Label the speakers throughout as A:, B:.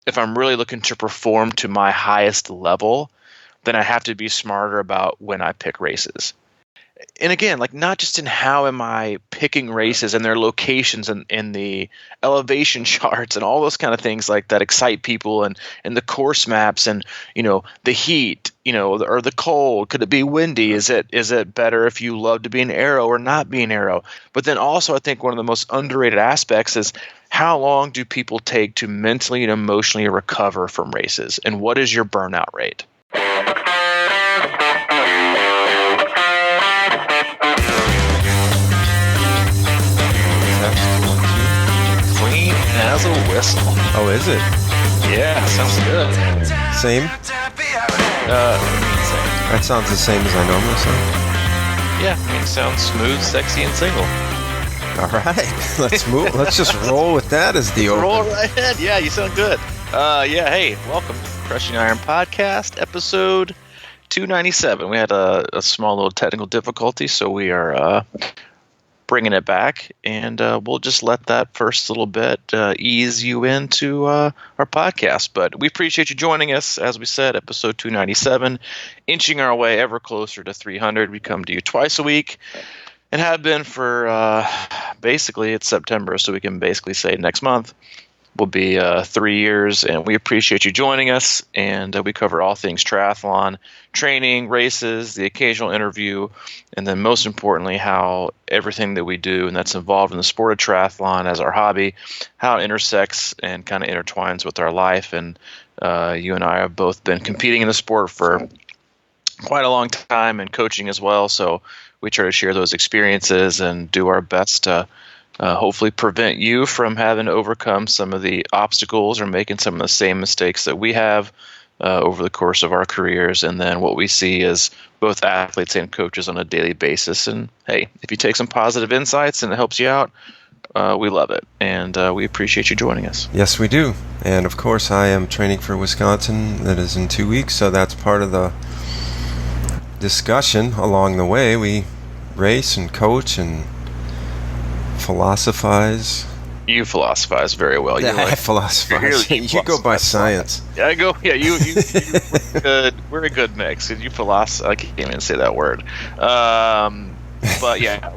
A: if I'm really looking to perform to my highest level, then I have to be smarter about when I pick races. And again, like not just in how am I picking races and their locations and in the elevation charts and all those kind of things like that excite people and the course maps and, the heat, or the cold. Could it be windy? Is it better if you love to be an aero or not be an aero? But then also I think one of the most underrated aspects is how long do people take to mentally and emotionally recover from races? And what is your burnout rate? Clean as a whistle.
B: Oh, is it?
A: Yeah, sounds good.
B: Same?
A: Same.
B: That sounds the same as I normally sound.
A: Yeah, sounds smooth, sexy, and single.
B: All right, let's move. Let's just roll with that as the open.
A: Roll right ahead. Yeah, you sound good. Hey, welcome to Crushing Iron Podcast, episode 297. We had a small little technical difficulty, so we are bringing it back, and we'll just let that first little bit ease you into our podcast. But we appreciate you joining us. As we said, episode 297, inching our way ever closer to 300. We come to you twice a week and have been for basically it's September, so we can basically say next month will be 3 years, and we appreciate you joining us. And we cover all things triathlon, training, races, the occasional interview, and then most importantly, how everything that we do and that's involved in the sport of triathlon as our hobby, how it intersects and kind of intertwines with our life. And you and I have both been competing in the sport for quite a long time and coaching as well. So we try to share those experiences and do our best to hopefully prevent you from having to overcome some of the obstacles or making some of the same mistakes that we have over the course of our careers, and then what we see as both athletes and coaches on a daily basis. And hey, if you take some positive insights and it helps you out, we love it, and we appreciate you joining us.
B: Yes, we do. And of course, I am training for Wisconsin. That is in 2 weeks, so that's part of the discussion along the way. We race and coach and philosophize.
A: You philosophize very well.
B: I philosophize. You go by science.
A: Yeah, I go. Yeah, you we're good. We're a good mix. You philosophize. I can't even say that word. But yeah,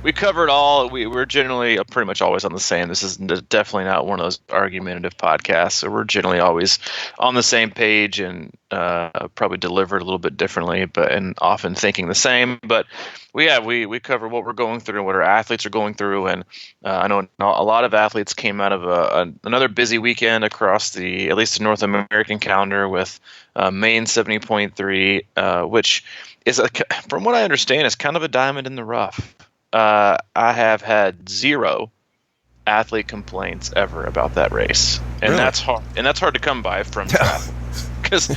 A: we covered all. We're generally pretty much always on the same. This is definitely not one of those argumentative podcasts. So we're generally always on the same page and probably delivered a little bit differently, and often thinking the same. But we cover what we're going through and what our athletes are going through. And I know a lot of athletes came out of another busy weekend across at least the North American calendar with Maine 70.3, which is, from what I understand, is kind of a diamond in the rough. I have had zero athlete complaints ever about that race, and
B: really?
A: That's hard. And that's hard to come by from triathletes, because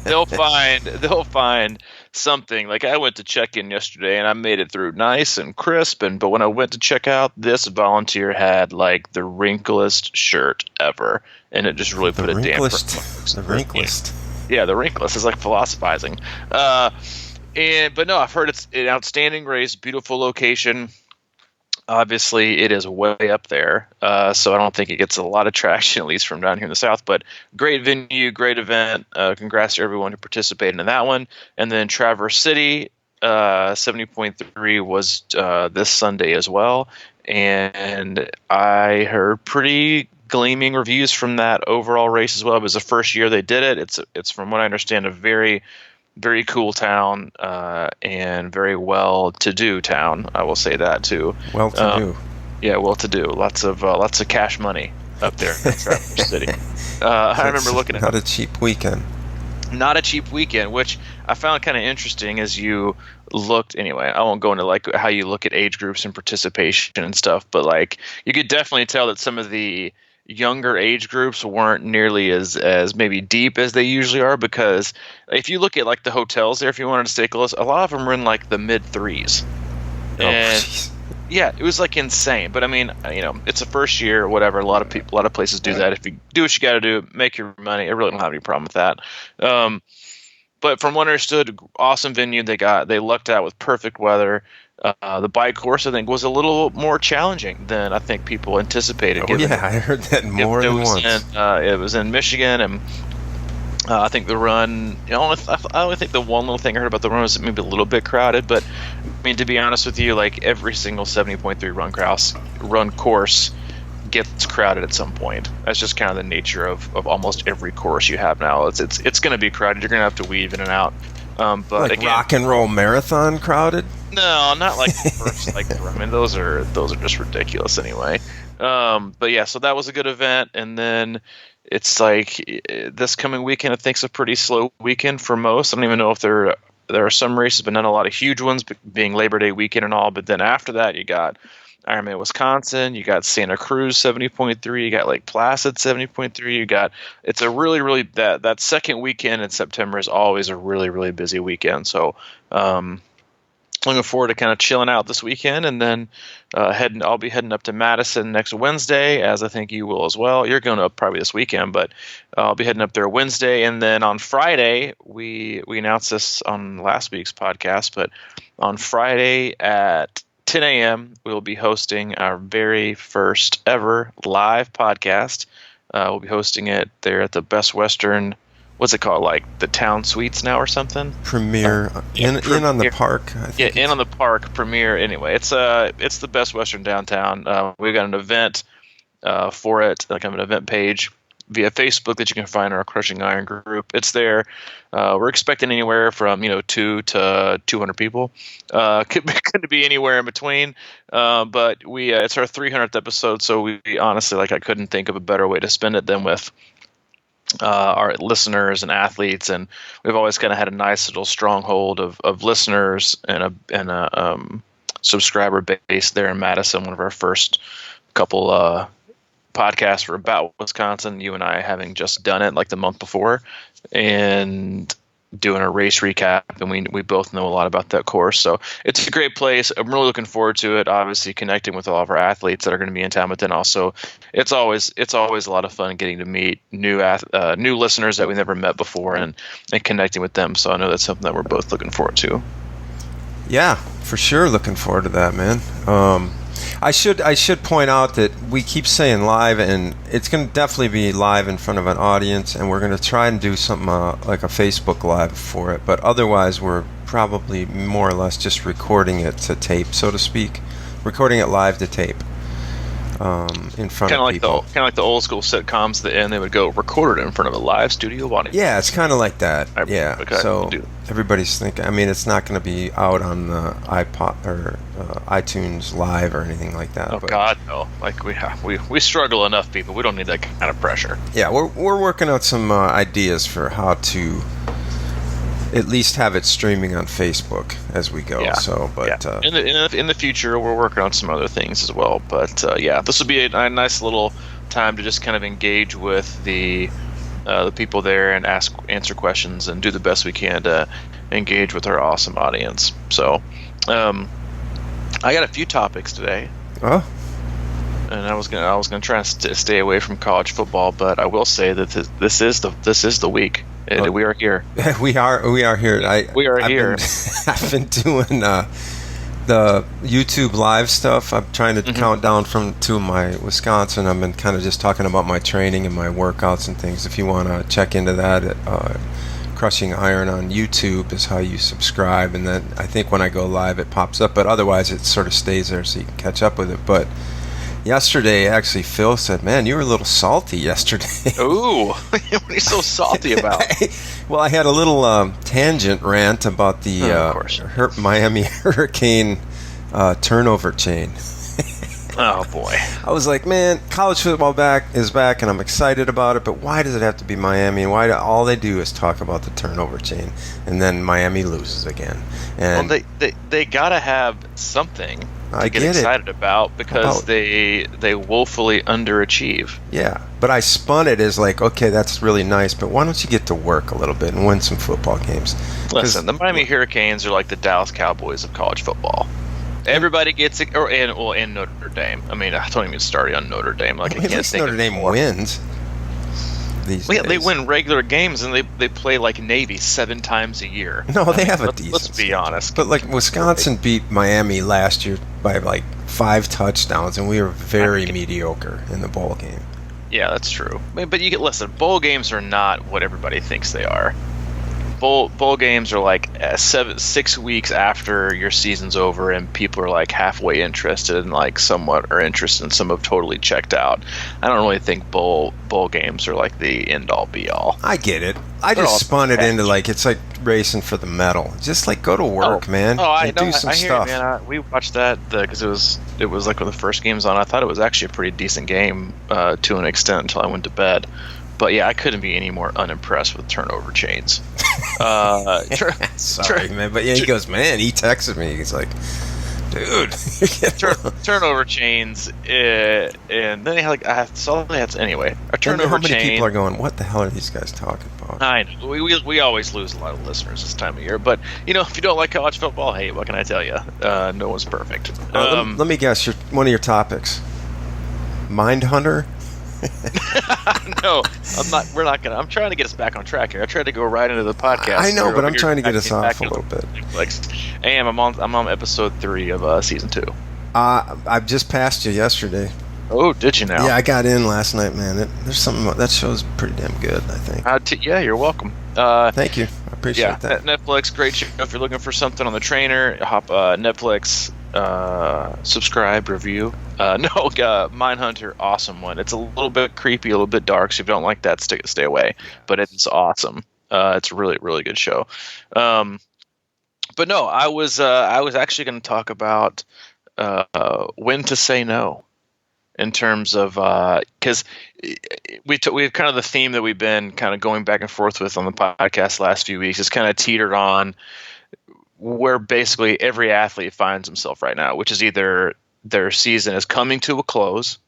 A: they'll find something. Like I went to check in yesterday, and I made it through nice and crisp. But when I went to check out, this volunteer had like the wrinklest shirt ever, and it just really put a damper.
B: The wrinklest.
A: Yeah, the wrinkless is like philosophizing. But no, I've heard it's an outstanding race, beautiful location. Obviously, it is way up there, so I don't think it gets a lot of traction, at least from down here in the South. But great venue, great event. Congrats to everyone who participated in that one. And then Traverse City, 70.3 was this Sunday as well. And I heard pretty gleaming reviews from that overall race as well. It was the first year they did it. It's from what I understand, a very, very cool town and very well-to-do town. I will say that too.
B: Well-to-do.
A: Yeah, well-to-do. Lots of cash money up there in Traverse City. I remember looking at
B: not a cheap weekend.
A: Not a cheap weekend, which I found kind of interesting as you looked. Anyway, I won't go into like how you look at age groups and participation and stuff, but like you could definitely tell that some of the younger age groups weren't nearly as maybe deep as they usually are, because if you look at like the hotels there, if you wanted to stay close, a lot of them were in like the mid threes. And yeah, it was like insane. But I mean, it's the first year or whatever. A lot of places do that. If you do what you got to do, make your money. I really don't have any problem with that. But from what I understood, awesome venue. They lucked out with perfect weather. The bike course, I think, was a little more challenging than I think people anticipated.
B: Oh yeah, I heard that more than once.
A: It was in Michigan, and I think the run. I only think the one little thing I heard about the run was maybe a little bit crowded, but I mean, to be honest with you, like every single 70.3 run course gets crowded at some point. That's just kind of the nature of almost every course you have now. It's going to be crowded. You're going to have to weave in and out. But
B: like
A: again,
B: rock and roll marathon crowded?
A: No, not like the first. I mean, those are just ridiculous anyway. But yeah, so that was a good event, and then it's like this coming weekend. I think is a pretty slow weekend for most. I don't even know if there are some races, but not a lot of huge ones, being Labor Day weekend and all. But then after that, you got Ironman Wisconsin, you got Santa Cruz 70.3, you got Lake Placid 70.3, you got it's a really that second weekend in September is always a really busy weekend. So looking forward to kind of chilling out this weekend, and then I'll be heading up to Madison next Wednesday, as I think you will as well. You're going up probably this weekend, but I'll be heading up there Wednesday, and then on Friday we announced this on last week's podcast, but on Friday at 10 a.m. we'll be hosting our very first ever live podcast. We'll be hosting it there at the Best Western. What's it called? Like the Town Suites now or something?
B: Premier in on the park. I think
A: in on the park. Premier. Anyway, it's the Best Western downtown. We've got an event for it, like an event page via Facebook that you can find in our Crushing Iron group. It's there. We're expecting anywhere from 2 to 200 people. Could be anywhere in between. But it's our 300th episode, so we honestly I couldn't think of a better way to spend it than with our listeners and athletes, and we've always kind of had a nice little stronghold of listeners and a subscriber base there in Madison. One of our first couple podcasts were about Wisconsin, you and I having just done it like the month before and doing a race recap, and we both know a lot about that course, so it's a great place. I'm really looking forward to it, obviously connecting with all of our athletes that are going to be in town, but then also it's always a lot of fun getting to meet new listeners that we never met before and connecting with them. So I know that's something that we're both looking forward to.
B: Yeah, for sure looking forward to that, man. I should point out that we keep saying live, and it's going to definitely be live in front of an audience, and we're going to try and do something like a Facebook Live for it, but otherwise we're probably more or less just recording it to tape, so to speak. Recording it live to tape in front of people.
A: Kind of like the old school sitcoms, and they would go record it in front of a live studio audience.
B: Yeah, it's kind of like that. So everybody's thinking, I mean, it's not going to be out on the iPod or iTunes Live or anything like that.
A: Oh, God, no. Like, we struggle enough, people. We don't need that kind of pressure.
B: Yeah, we're working on some ideas for how to at least have it streaming on Facebook as we go.
A: Yeah.
B: So, but
A: in the future, we're working on some other things as well. But this will be a nice little time to just kind of engage with the people there and answer questions and do the best we can to engage with our awesome audience. So, I got a few topics today.
B: Oh.
A: And I was gonna try and stay away from college football, but I will say that this is the week. We are here.
B: we are here. I've
A: here.
B: I've been doing the YouTube live stuff. I'm trying to count down to my Wisconsin. I've been kind of just talking about my training and my workouts and things. If you want to check into that, Crushing Iron on YouTube is how you subscribe, and then I think when I go live it pops up, but otherwise it sort of stays there so you can catch up with it. But yesterday, actually, Phil said, "Man, you were a little salty yesterday."
A: Ooh, what are you so salty about?
B: Well, I had a little tangent rant about the Miami Hurricane turnover chain.
A: Oh boy!
B: I was like, man, college football is back, and I'm excited about it. But why does it have to be Miami? And why all they do is talk about the turnover chain, and then Miami loses again? And
A: well, they gotta have something to get excited about because they woefully underachieve.
B: Yeah, but I spun it as like, okay, that's really nice, but why don't you get to work a little bit and win some football games?
A: Listen, the Miami Hurricanes are like the Dallas Cowboys of college football. Everybody gets it, and Notre Dame. I mean, I don't even start on Notre Dame. Like,
B: at least Notre Dame wins. these
A: Well, yeah,
B: days.
A: they win regular games and they play like Navy 7 times a year.
B: No, they have a decent.
A: Let's be honest.
B: But like Wisconsin beat Miami last year by like 5 touchdowns, and we were very mediocre in the bowl game.
A: Yeah, that's true. But listen. Bowl games are not what everybody thinks they are. Bowl games are like 6 weeks after your season's over, and people are like halfway interested and like somewhat are interested, and some have totally checked out. I don't really think bowl games are like the end all be all.
B: I get it. I just spun it into like it's like racing for the medal. Just like go to work, man.
A: I know.
B: Do some
A: I hear
B: stuff.
A: You, man. We watched that because it was like when the first game's on. I thought it was actually a pretty decent game to an extent until I went to bed. But yeah, I couldn't be any more unimpressed with turnover chains.
B: Sorry, man. But yeah, he goes, man. He texted me. He's like, dude,
A: turnover chains, and then he had, like I saw that anyway. A turnover
B: how many
A: chain.
B: people are going? What the hell are these guys talking about?
A: I know we always lose a lot of listeners this time of year, but if you don't like college football, hey, what can I tell you? No one's perfect.
B: Let me guess. One of your topics, Mindhunter.
A: No, I'm not. We're not gonna. I'm trying to get us back on track here. I tried to go right into the podcast.
B: I know, but I'm trying to get us off a little bit.
A: I'm on episode 3 of season 2.
B: I just passed you yesterday.
A: Oh, did you now?
B: Yeah, I got in last night, man. There's something that show's pretty damn good, I think.
A: Yeah, you're welcome.
B: Thank you. I appreciate that.
A: Netflix, great show. If you're looking for something on the trainer, hop Netflix. Subscribe, review. Mindhunter, awesome one. It's a little bit creepy, a little bit dark, so if you don't like that, stay away. But it's awesome. It's a really, really good show. But no, I was actually going to talk about when to say no, in terms of because we have kind of the theme that we've been kind of going back and forth with on the podcast the last few weeks. It's kind of teetered on where basically every athlete finds himself right now, which is either their season is coming to a close,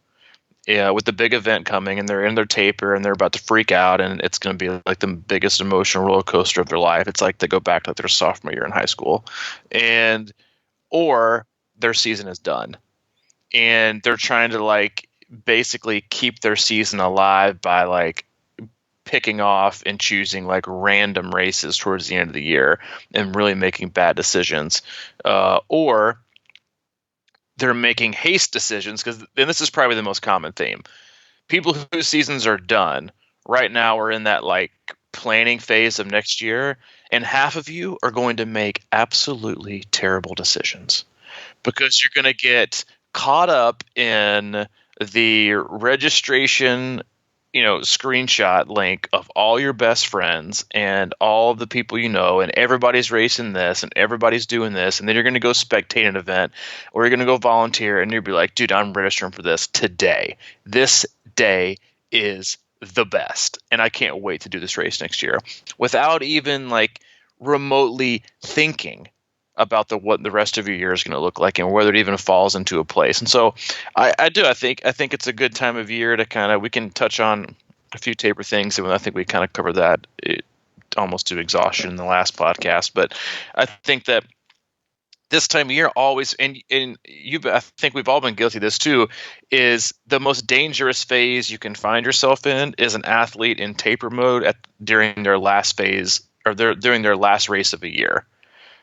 A: with the big event coming, and they're in their taper and they're about to freak out, and it's going to be like the biggest emotional roller coaster of their life. It's like they go back to their sophomore year in high school, or their season is done, and they're trying to like basically keep their season alive by like picking off and choosing like random races towards the end of the year and really making bad decisions, or they're making haste decisions, and this is probably the most common theme. People whose seasons are done right now are in that like planning phase of next year, and half of you are going to make absolutely terrible decisions because you're going to get caught up in the registration screenshot link of all your best friends and all of the people you know, and everybody's racing this and everybody's doing this, and then you're going to go spectate an event, or you're going to go volunteer, and you'll be like, dude, I'm registering for this today. This day is the best, and I can't wait to do this race next year, without even like remotely thinking about what the rest of your year is going to look like and whether it even falls into a place. And so I think it's a good time of year to we can touch on a few taper things, and I think we kind of covered that almost to exhaustion in the last podcast. But I think that this time of year always, I think we've all been guilty of this too, is the most dangerous phase you can find yourself in is an athlete in taper mode during their last phase, or during their last race of a year.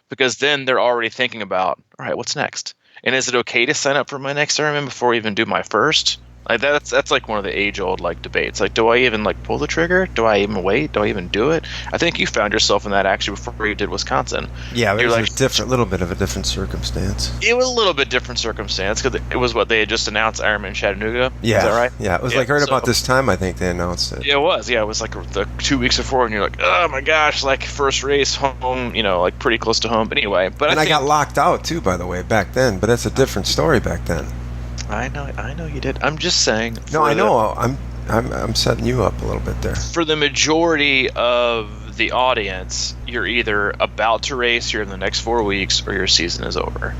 A: Because then they're already thinking about, all right, what's next? And is it okay to sign up for my next Ironman before I even do my first? Like that's like one of the age-old like debates. Like, do I even like pull the trigger? Do I even wait? Do I even do it? I think you found yourself in that actually before you did Wisconsin.
B: Yeah, it was a little bit of a different circumstance.
A: It was a little bit different circumstance because it was what they had just announced Ironman Chattanooga.
B: Yeah,
A: is that right?
B: Yeah, it was like about this time I think they announced it.
A: Yeah, it was. Yeah, it was like the 2 weeks before, and you're like, oh my gosh, like first race home, like pretty close to home. But anyway,
B: I got locked out too, by the way, back then. But that's a different story back then.
A: I know you did. I'm just saying.
B: No, I know. I'm setting you up a little bit there.
A: For the majority of the audience, you're either about to race here in the next 4 weeks, or your season is over,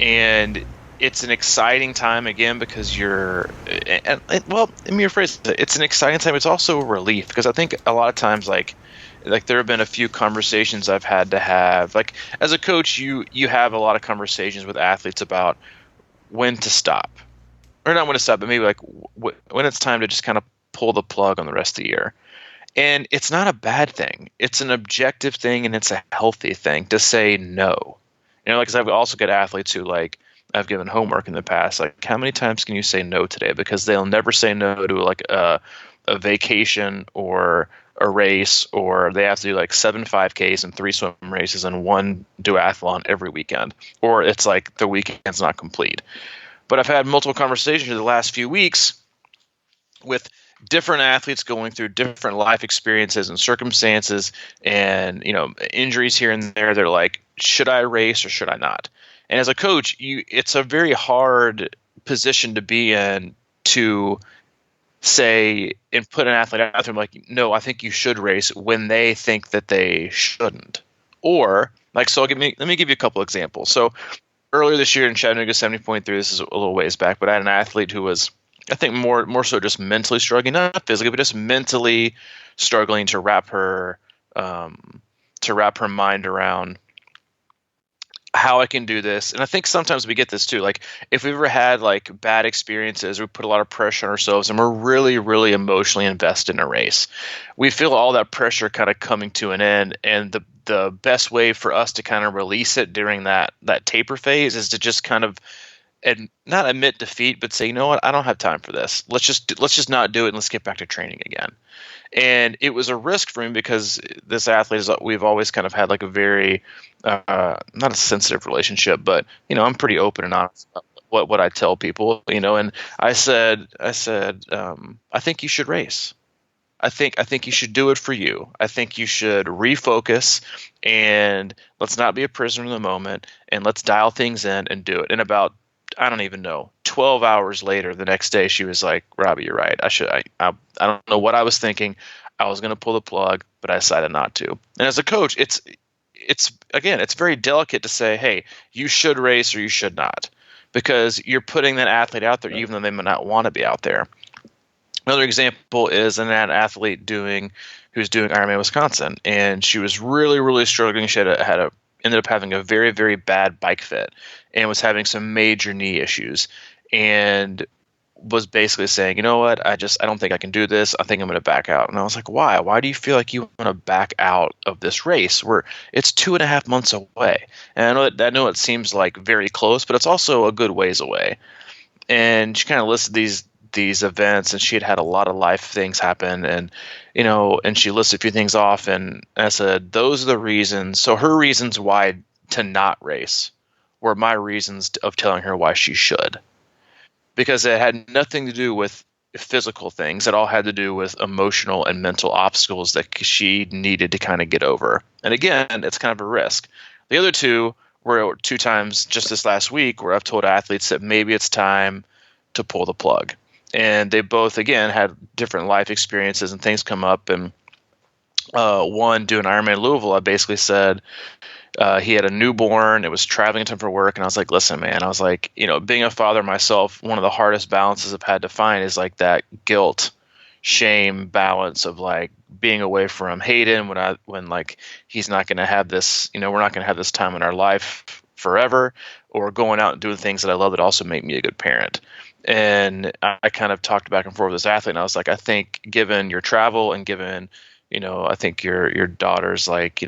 A: and it's an exciting time again because let me rephrase it. It's an exciting time. It's also a relief because I think a lot of times like there have been a few conversations I've had to have. Like as a coach, you have a lot of conversations with athletes about when to stop, or not when to stop, but maybe like when it's time to just kind of pull the plug on the rest of the year. And it's not a bad thing. It's an objective thing, and it's a healthy thing to say no. Because I've also got athletes who, like, I've given homework in the past, like, how many times can you say no today? Because they'll never say no to, like, a vacation or a race, or they have to do, like, 7 5Ks and 3 swim races and 1 duathlon every weekend. Or it's like the weekend's not complete. But I've had multiple conversations in the last few weeks with different athletes going through different life experiences and circumstances and, injuries here and there. They're like, should I race or should I not? And as a coach, it's a very hard position to be in to say and put an athlete out there like, no, I think you should race, when they think that they shouldn't. Or like, so let me give you a couple examples. So earlier this year in Chattanooga 70.3, this is a little ways back, but I had an athlete who was, I think more so just mentally struggling, not physically, but just mentally struggling to wrap her mind around how I can do this. And I think sometimes we get this too. Like, if we've ever had like bad experiences, we put a lot of pressure on ourselves and we're really, really emotionally invested in a race. We feel all that pressure kind of coming to an end. And the best way for us to kind of release it during that taper phase is to just kind of, and not admit defeat, but say, you know what, I don't have time for this. Let's just not do it, and let's get back to training again. And it was a risk for me because this athlete we've always kind of had like a very not a sensitive relationship, but I'm pretty open and honest about what I tell people, And I said, I think you should race. I think you should do it for you. I think you should refocus, and let's not be a prisoner in the moment, and let's dial things in and do it. And about, I don't even know, 12 hours later, the next day, she was like, Robbie, you're right. I don't know what I was thinking. I was going to pull the plug, but I decided not to. And as a coach, it's very delicate to say, hey, you should race or you should not, because you're putting that athlete out there, even though they may not want to be out there. Another example is an athlete who's doing Ironman Wisconsin, and she was really, really struggling. She ended up having a very, very bad bike fit and was having some major knee issues, and was basically saying, you know what, I don't think I can do this. I think I'm going to back out. And I was like, why? Why do you feel like you want to back out of this race where it's 2.5 months away? And I know it seems like very close, but it's also a good ways away. And she kind of listed these events, and she had a lot of life things happen, and and she listed a few things off, and I said, those are the reasons. So her reasons why to not race were my reasons of telling her why she should, because it had nothing to do with physical things. It all had to do with emotional and mental obstacles that she needed to kind of get over. And again, it's kind of a risk. The other two were 2 times just this last week where I've told athletes that maybe it's time to pull the plug. And they both, again, had different life experiences and things come up. And one, doing Ironman Louisville, I basically said he had a newborn. It was traveling time for work. And I was like, listen, man, being a father myself, one of the hardest balances I've had to find is like that guilt, shame balance of like being away from Hayden when like he's not going to have this, we're not going to have this time in our life forever, or going out and doing things that I love that also make me a good parent. And I kind of talked back and forth with this athlete, and I was like, I think given your travel and given, I think your daughter's like,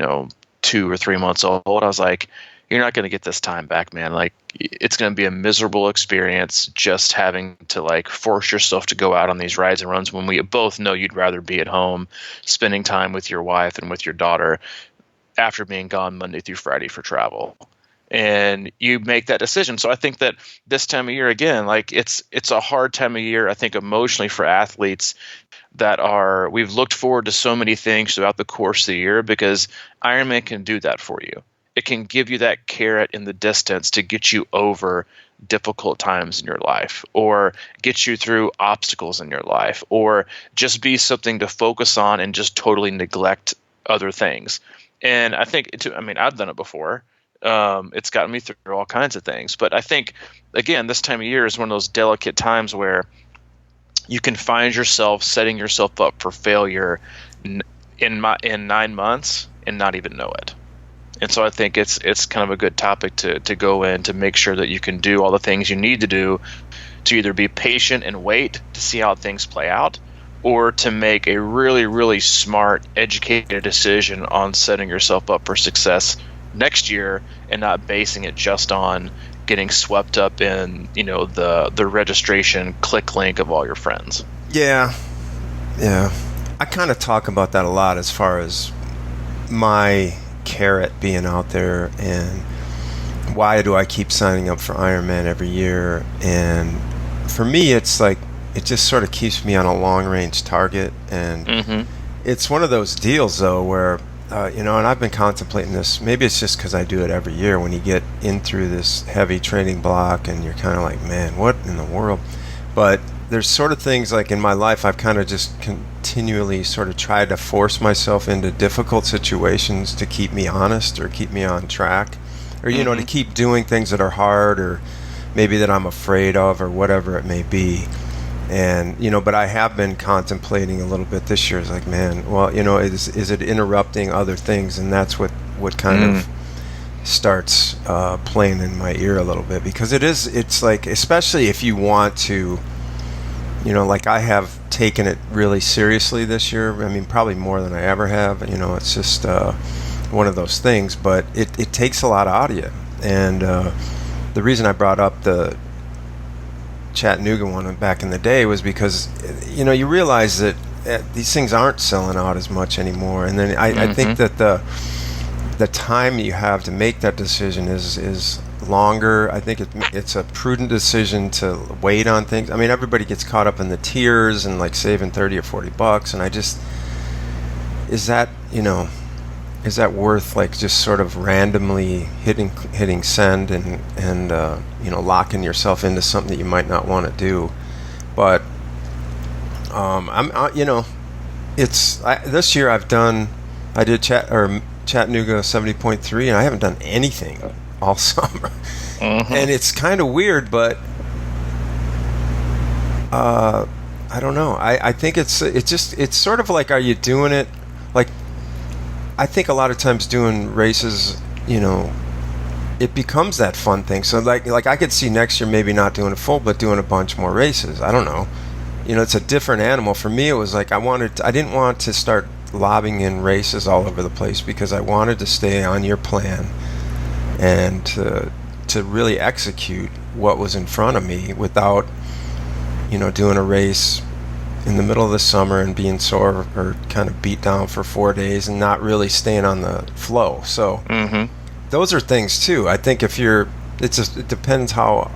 A: 2 or 3 months old, I was like, you're not going to get this time back, man. Like, it's going to be a miserable experience just having to like force yourself to go out on these rides and runs when we both know you'd rather be at home spending time with your wife and with your daughter after being gone Monday through Friday for travel. And you make that decision. So I think that this time of year, again, like it's a hard time of year, I think, emotionally for athletes we've looked forward to so many things throughout the course of the year, because Ironman can do that for you. It can give you that carrot in the distance to get you over difficult times in your life, or get you through obstacles in your life, or just be something to focus on and just totally neglect other things. And I think, I've done it before. It's gotten me through all kinds of things. But I think, again, this time of year is one of those delicate times where you can find yourself setting yourself up for failure in 9 months and not even know it. And so I think it's kind of a good topic to go in, to make sure that you can do all the things you need to do to either be patient and wait to see how things play out, or to make a really, really smart, educated decision on setting yourself up for success next year and not basing it just on getting swept up in, the registration click link of all your friends.
B: Yeah. I kind of talk about that a lot as far as my carrot being out there and why do I keep signing up for Ironman every year. And for me, it's like it just sort of keeps me on a long range target. And it's one of those deals though where and I've been contemplating this. Maybe it's just because I do it every year. When you get in through this heavy training block and you're kind of like, man, what in the world? But there's sort of things like in my life I've kind of just continually sort of tried to force myself into difficult situations to keep me honest or keep me on track, or to keep doing things that are hard or maybe that I'm afraid of or whatever it may be. And but I have been contemplating a little bit this year. It's like, man, well, is it interrupting other things? And that's what kind of starts playing in my ear a little bit, because it's like, especially if you want to, like I have taken it really seriously this year. I mean, probably more than I ever have. It's just one of those things, but it takes a lot out of you. And the reason I brought up the Chattanooga one back in the day was because you realize that these things aren't selling out as much anymore, and then I think that the time you have to make that decision is longer. I think it's a prudent decision to wait on things. I mean, everybody gets caught up in the tiers and like saving $30 or $40, and I just, is that worth like just sort of randomly hitting send and locking yourself into something that you might not want to do? But this year I did Chattanooga 70.3, and I haven't done anything all summer. And it's kind of weird, but I don't know. I think it's sort of like, are you doing it like, I think a lot of times doing races, it becomes that fun thing. So like I could see next year maybe not doing it full, but doing a bunch more races. I don't know. It's a different animal. For me, it was like I didn't want to start lobbing in races all over the place, because I wanted to stay on your plan and to really execute what was in front of me without, doing a race in the middle of the summer and being sore or kind of beat down for 4 days and not really staying on the flow. So those are things too. I think it depends how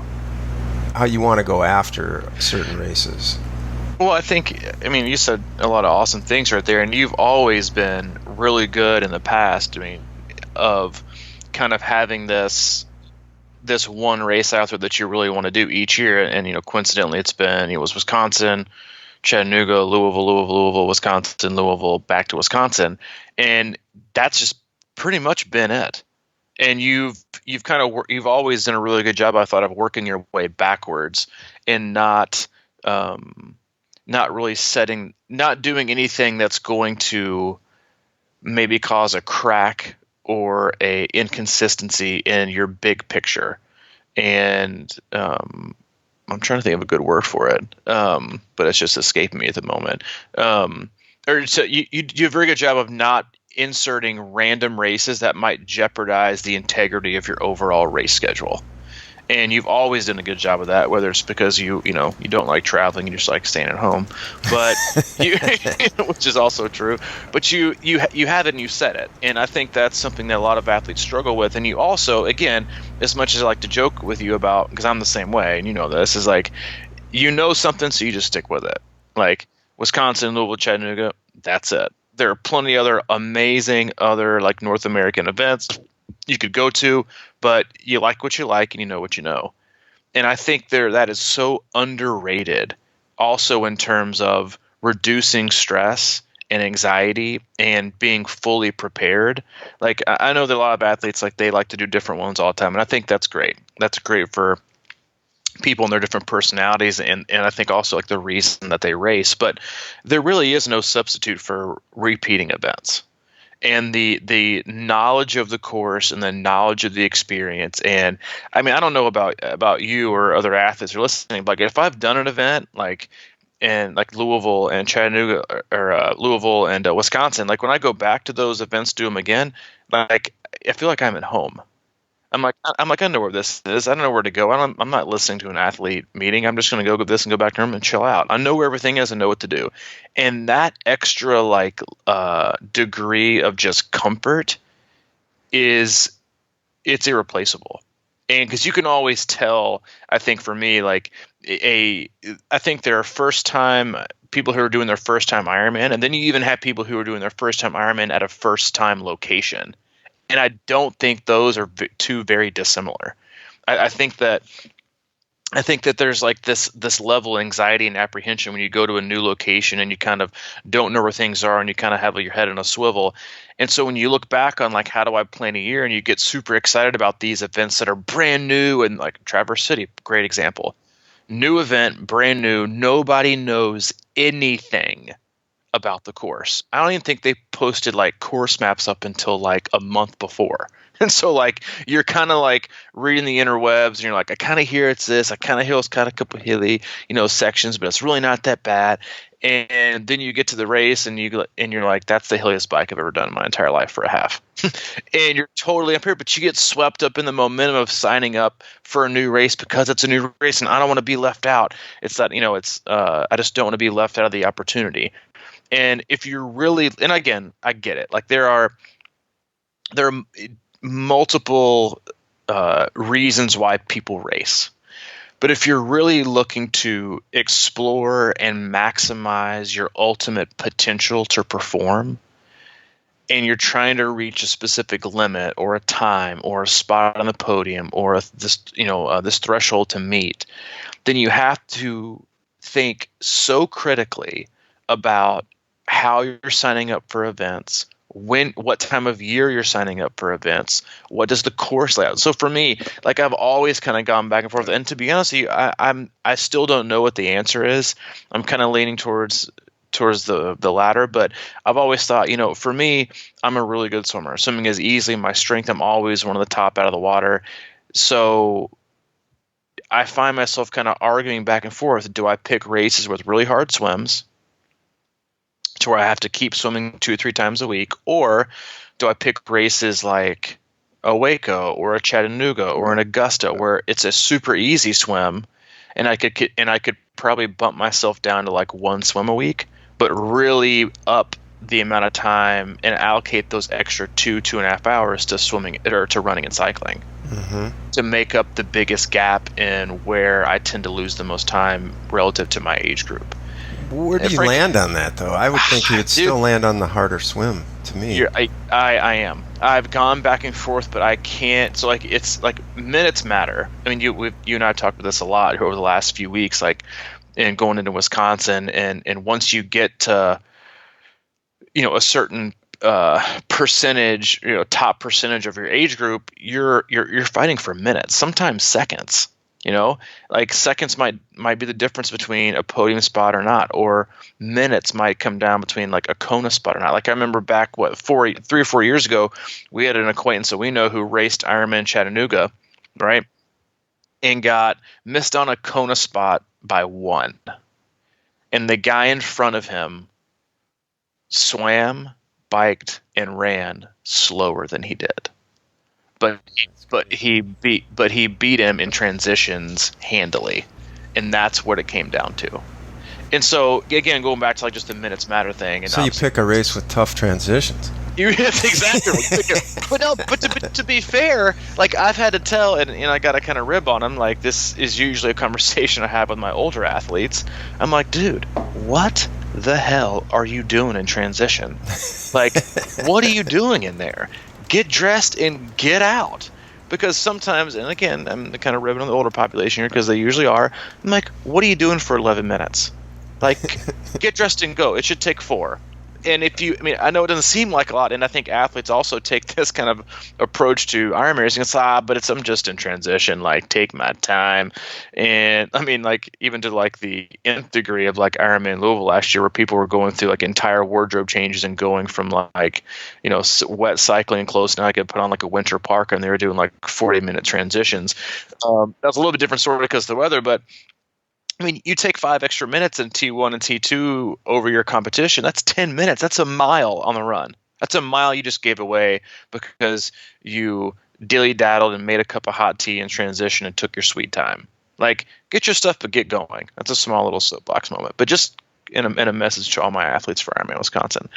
B: you want to go after certain races.
A: Well, you said a lot of awesome things right there, and you've always been really good in the past, of kind of having this one race out there that you really want to do each year. And, coincidentally, it's been, it was Wisconsin, Chattanooga, Louisville, Wisconsin, Louisville, back to Wisconsin. And that's just pretty much been it. And you've always done a really good job, I thought, of working your way backwards and not doing anything that's going to maybe cause a crack or a inconsistency in your big picture. And I'm trying to think of a good word for it, but it's just escaping me at the moment. So you do a very good job of not inserting random races that might jeopardize the integrity of your overall race schedule. And you've always done a good job of that, whether it's because you don't like traveling, you just like staying at home, but which is also true. But you have it and you set it, and I think that's something that a lot of athletes struggle with. And you also, again, as much as I like to joke with you about, because I'm the same way, and this is like, something, so you just stick with it. Like Wisconsin, Louisville, Chattanooga, that's it. There are plenty other amazing like North American events you could go to, but you like what you like and you know what you know. And I think that is so underrated also in terms of reducing stress and anxiety and being fully prepared. Like I know that a lot of athletes, like they like to do different ones all the time, and I think that's great. That's great for people and their different personalities, and I think also like the reason that they race. But there really is no substitute for repeating events. And the knowledge of the course and the knowledge of the experience. And I don't know about you or other athletes who are listening, but like if I've done an event, like like Louisville and Chattanooga, or Louisville and Wisconsin, like when I go back to those events, do them again, like I feel like I'm at home. I'm like, I know where this is. I don't know where to go. I'm not listening to an athlete meeting. I'm just going to go get this and go back to room and chill out. I know where everything is and know what to do. And that extra like degree of just comfort it's irreplaceable. And because you can always tell, I think for me, like I think there are people who are doing their first time Ironman, and then you even have people who are doing their first time Ironman at a first time location. And I don't think those are two very dissimilar. I think that there's like this level of anxiety and apprehension when you go to a new location and you kind of don't know where things are and you kind of have your head in a swivel. And so when you look back on like, how do I plan a year, and you get super excited about these events that are brand new, and like Traverse City, great example, new event, brand new, nobody knows anything about the course. I don't even think they posted like course maps up until like a month before. And so like you're kind of like reading the interwebs and you're like, I kind of hear it's this, I kind of hear it's kind of a couple hilly, sections, but it's really not that bad. And then you get to the race and you're like, that's the hilliest bike I've ever done in my entire life for a half. And you're totally up here, but you get swept up in the momentum of signing up for a new race because it's a new race and I don't want to be left out. It's that, I just don't want to be left out of the opportunity. And if you're really, and again, I get it. Like there are multiple reasons why people race. But if you're really looking to explore and maximize your ultimate potential to perform, and you're trying to reach a specific limit or a time or a spot on the podium or this threshold to meet, then you have to think so critically about how you're signing up for events, what time of year you're signing up for events, what does the course lay out. So for me, like I've always kind of gone back and forth, and to be honest with you, I still don't know what the answer is. I'm kind of leaning towards the latter, but I've always thought, for me, I'm a really good swimmer. Swimming is easily my strength. I'm always one of the top out of the water. So I find myself kind of arguing back and forth. Do I pick races with really hard swims to where I have to keep swimming 2 or 3 times a week, or do I pick races like a Waco or a Chattanooga or an Augusta where it's a super easy swim, and I could probably bump myself down to like 1 swim a week, but really up the amount of time and allocate those extra 2.5 hours to swimming or to running and cycling, to make up the biggest gap in where I tend to lose the most time relative to my age group.
B: Where do you land on that, though? I would think you would still land on the harder swim, to me.
A: I am. I've gone back and forth, but I can't. So, like, it's like minutes matter. I mean, you and I have talked about this a lot over the last few weeks, like, and going into Wisconsin, and once you get to, a certain percentage, top percentage of your age group, you're fighting for minutes, sometimes seconds. Like seconds might be the difference between a podium spot or not, or minutes might come down between like a Kona spot or not. Like I remember back 3 or 4 years ago, we had an acquaintance that we know who raced Ironman Chattanooga, right, and got missed on a Kona spot by 1, and the guy in front of him swam, biked, and ran slower than he did, but he beat him in transitions handily, and that's what it came down to. And so again, going back to like just the minutes matter thing. And
B: so you pick a race with tough transitions.
A: Exactly. But to be fair, like I've had to tell, and I got to kind of rib on him. Like this is usually a conversation I have with my older athletes. I'm like, dude, what the hell are you doing in transition? Like, what are you doing in there? Get dressed and get out. Because sometimes, and again, I'm kind of ribbing on the older population here because they usually are. I'm like, what are you doing for 11 minutes? Like, get dressed and go. It should take 4. And I know it doesn't seem like a lot, and I think athletes also take this kind of approach to Ironman racing. It's but I'm just in transition. Like, take my time. And I mean, like, even to like the nth degree of like Ironman Louisville last year, where people were going through like entire wardrobe changes and going from like, wet cycling clothes. Now I could put on like a winter parka, and they were doing like 40-minute transitions. That's a little bit different story because of the weather, but I mean, you take 5 extra minutes in T1 and T2 over your competition. That's 10 minutes. That's a mile on the run. That's a mile you just gave away because you dilly-daddled and made a cup of hot tea in transition and took your sweet time. Like, get your stuff, but get going. That's a small little soapbox moment. But just in a message to all my athletes for Ironman Wisconsin,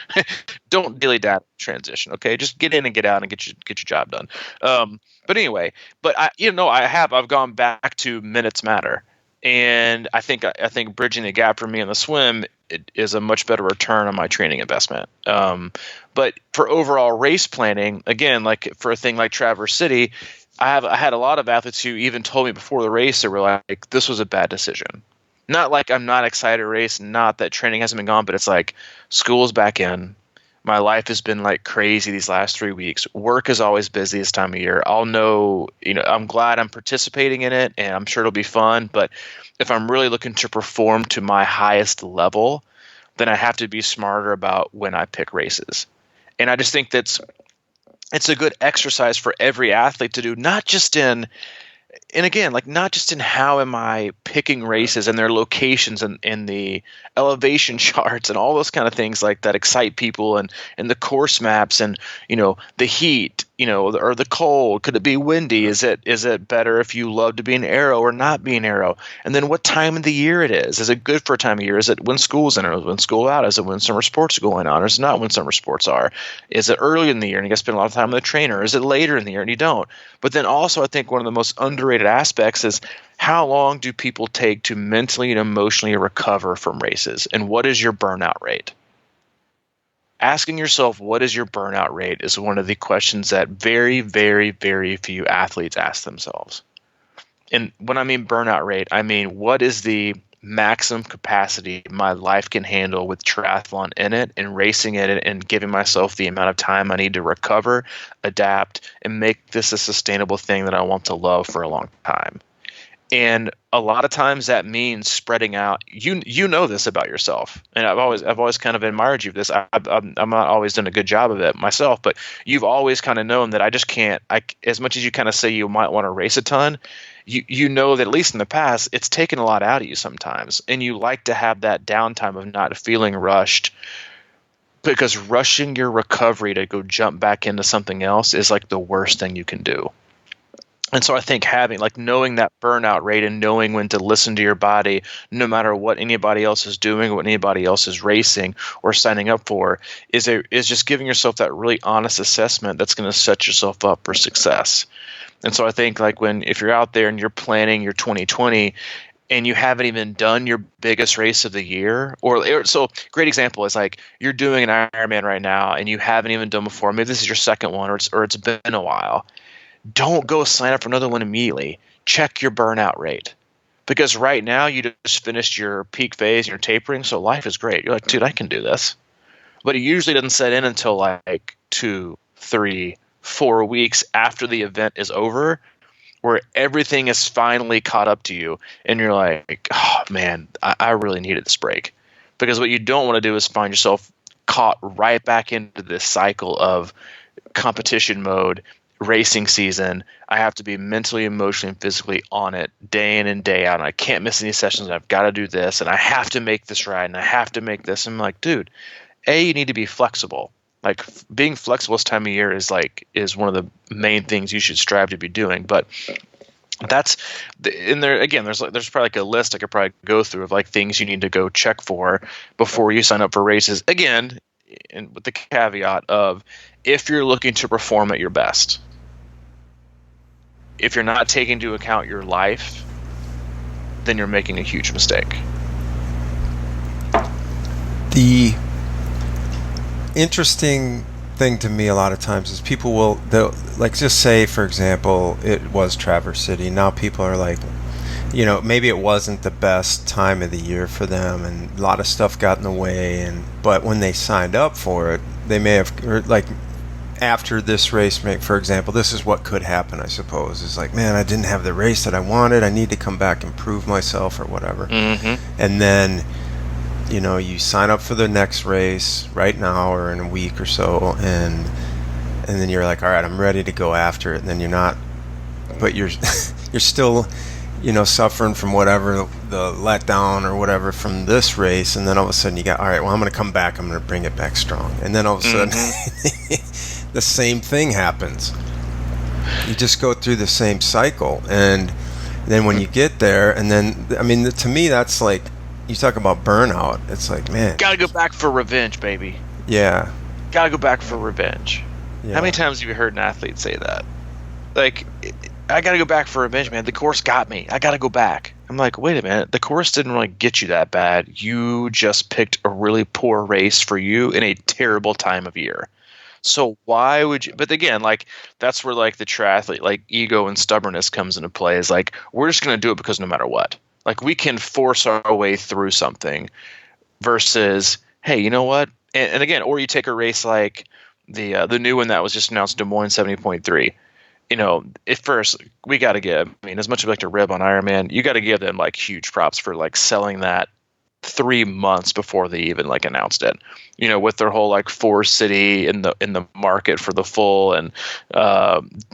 A: don't dilly-daddle transition, okay? Just get in and get out and get your job done. But anyway, I've gone back to minutes matter. And I think bridging the gap for me in the swim is a much better return on my training investment. But for overall race planning, again, like for a thing like Traverse City, I had a lot of athletes who even told me before the race, they were like, this was a bad decision. Not like I'm not excited to race, not that training hasn't been gone, but it's like school's back in. My life has been like crazy these last 3 weeks. Work is always busy this time of year. I'll know, I'm glad I'm participating in it and I'm sure it'll be fun. But if I'm really looking to perform to my highest level, then I have to be smarter about when I pick races. And I just think it's a good exercise for every athlete to do, not just in how am I picking races and their locations and the elevation charts and all those kind of things like that excite people and the course maps and, the heat, or the cold. Could it be windy? Is it better if you love to be an aero or not be an aero? And then what time of the year it is? Is it good for a time of year? Is it when school's in or when school out? Is it when summer sports are going on or is it not when summer sports are? Is it early in the year and you got to spend a lot of time with the trainer? Or is it later in the year and you don't? But then also I think one of the most underrated aspects is how long do people take to mentally and emotionally recover from races? And what is your burnout rate? Asking yourself, what is your burnout rate, is one of the questions that very, very, very few athletes ask themselves. And when I mean burnout rate, I mean, what is the maximum capacity my life can handle with triathlon in it and racing in it and giving myself the amount of time I need to recover, adapt, and make this a sustainable thing that I want to love for a long time. And a lot of times that means spreading out. You know this about yourself, and I've always kind of admired you for this. I'm not always done a good job of it myself, but you've always kind of known that I just can't. As much as you kind of say you might want to race a ton, you know that at least in the past it's taken a lot out of you sometimes, and you like to have that downtime of not feeling rushed. Because rushing your recovery to go jump back into something else is like the worst thing you can do. And so I think knowing that burnout rate and knowing when to listen to your body, no matter what anybody else is doing, what anybody else is racing or signing up for, is just giving yourself that really honest assessment that's going to set yourself up for success. And so I think if you're out there and you're planning your 2020 and you haven't even done your biggest race of the year, so great example is like you're doing an Ironman right now and you haven't even done before. Maybe this is your second one or it's been a while. Don't go sign up for another one immediately. Check your burnout rate. Because right now you just finished your peak phase and you're tapering, so life is great. You're like, dude, I can do this. But it usually doesn't set in until like 2, 3, 4 weeks after the event is over, where everything is finally caught up to you. And you're like, oh, man, I really needed this break. Because what you don't want to do is find yourself caught right back into this cycle of competition mode, racing season. I have to be mentally, emotionally, and physically on it day in and day out. And I can't miss any sessions. I've got to do this, and I have to make this right, and I have to make this. I'm like, dude, you need to be flexible. Like being flexible this time of year is one of the main things you should strive to be doing. But that's in there again. There's probably like a list I could probably go through of like things you need to go check for before you sign up for races. Again, and with the caveat of if you're looking to perform at your best. If you're not taking into account your life, then you're making a huge mistake.
B: The interesting thing to me a lot of times is they'll like, just say, for example, it was Traverse City. Now people are like, maybe it wasn't the best time of the year for them and a lot of stuff got in the way. But when they signed up for it, they may have, after this race, for example, this is what could happen, I suppose. It's like, man, I didn't have the race that I wanted. I need to come back and prove myself or whatever. Mm-hmm. And then, you sign up for the next race right now or in a week or so, and then you're like, all right, I'm ready to go after it. And then you're not, but you're still, suffering from whatever the letdown or whatever from this race, and then all of a sudden you got, all right, well, I'm going to come back, I'm going to bring it back strong, and then all of a sudden the same thing happens. You just go through the same cycle, and then when you get there, and then, I mean, to me, that's like, you talk about burnout, it's like, man.
A: Gotta go back for revenge, baby.
B: Yeah.
A: Gotta go back for revenge.
B: Yeah.
A: How many times have you heard an athlete say that? Like, I gotta go back for revenge, man. The course got me. I gotta go back. I'm like, wait a minute. The course didn't really get you that bad. You just picked a really poor race for you in a terrible time of year. So why would you? But again, like, that's where like the triathlete, like, ego and stubbornness comes into play. Is like, we're just gonna do it because no matter what, like, we can force our way through something. Versus, hey, you know what? And again, or you take a race like the new one that was just announced, Des Moines 70.3. At first, we got to give, I mean, as much as we like to rib on Ironman, you got to give them like huge props for like selling that 3 months before they even like announced it, with their whole like 4-city in the market for the full, and